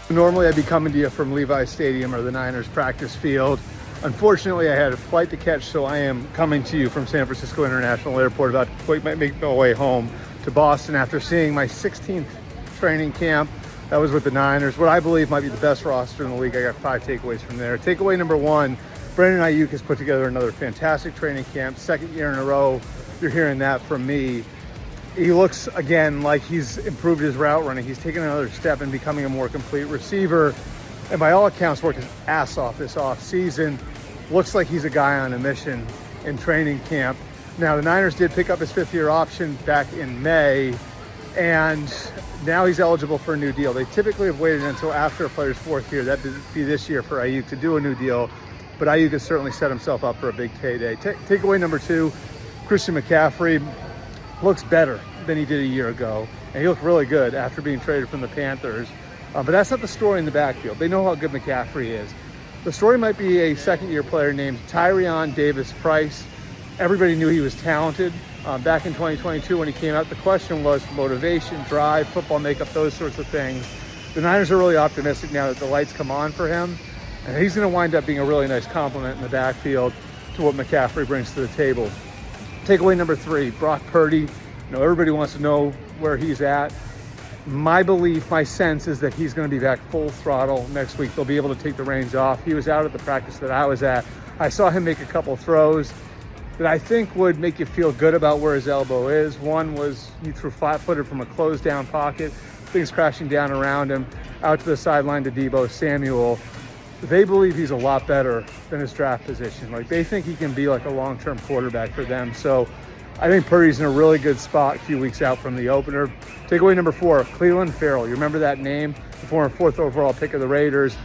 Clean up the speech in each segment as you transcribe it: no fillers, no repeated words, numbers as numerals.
Normally I'd be coming to you from Levi Stadium or the Niners practice field. Unfortunately, I had a flight to catch, so I am coming to you from San Francisco International Airport, about to make my way home to Boston after seeing my 16th training camp. That was with the Niners, what I believe might be the best roster in the league. I got 5 takeaways from there. Takeaway number 1, Brandon Ayuk has put together another fantastic training camp. 2nd year in a row, you're hearing that from me. He looks, again, like he's improved his route running. He's taken another step in becoming a more complete receiver. And by all accounts, worked his ass off this offseason. Looks like he's a guy on a mission in training camp. Now, the Niners did pick up his 5th-year option back in May, and now he's eligible for a new deal. They typically have waited until after a player's 4th year, that'd be this year, for Ayuk to do a new deal. But Ayuk has certainly set himself up for a big payday. Takeaway number 2, Christian McCaffrey looks better than he did a year ago, and he looked really good after being traded from the Panthers. But that's not the story in the backfield. They know how good McCaffrey is. The story might be a 2nd-year player named Tyrion Davis-Price. Everybody knew he was talented back in 2022 when he came out. The question was motivation, drive, football makeup, those sorts of things. The Niners are really optimistic now that the lights come on for him, and he's going to wind up being a really nice complement in the backfield to what McCaffrey brings to the table. Takeaway number 3, Brock Purdy. Everybody wants to know where he's at. My belief, my sense is that he's going to be back full throttle next week. They'll be able to take the reins off. He was out at the practice that I was at. I saw him make a couple throws that I think would make you feel good about where his elbow is. One was he threw flat-footed from a closed down pocket, things crashing down around him, out to the sideline to Deebo Samuel. They believe he's a lot better than his draft position. They think he can be like a long-term quarterback for them. So I think Purdy's in a really good spot a few weeks out from the opener. Takeaway number 4, Clelin Ferrell. You remember that name? The former 4th overall pick of the Raiders.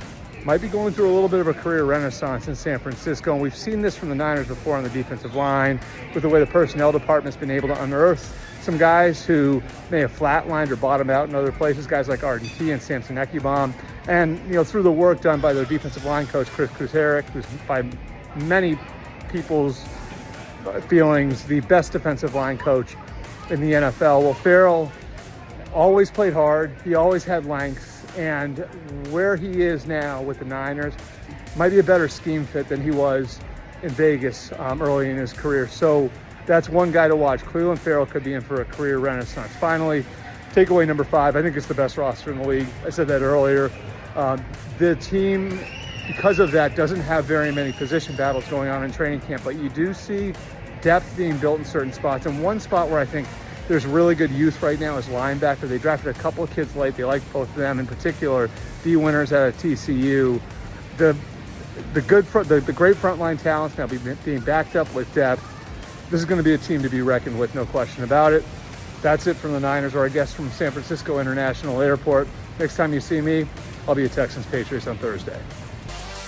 Might be going through a little bit of a career renaissance in San Francisco, and we've seen this from the Niners before on the defensive line with the way the personnel department's been able to unearth some guys who may have flatlined or bottomed out in other places, guys like Arden Key and Samson Ekubom. And, through the work done by their defensive line coach, Chris Kuzaric, who's by many people's feelings the best defensive line coach in the NFL. Well, Ferrell always played hard. He always had length, and where he is now with the Niners might be a better scheme fit than he was in Vegas early in his career. So that's one guy to watch. Clelin Ferrell could be in for a career renaissance. Finally, takeaway number 5, I think it's the best roster in the league. I said that earlier. The team, because of that, doesn't have very many position battles going on in training camp, but you do see depth being built in certain spots. And one spot where I think there's really good youth right now is linebacker. They drafted a couple of kids late. They like both of them, in particular, D. Winters out of TCU. The great frontline talents now being backed up with depth. This is going to be a team to be reckoned with, no question about it. That's it from the Niners, or I guess from San Francisco International Airport. Next time you see me, I'll be at Texans Patriots on Thursday.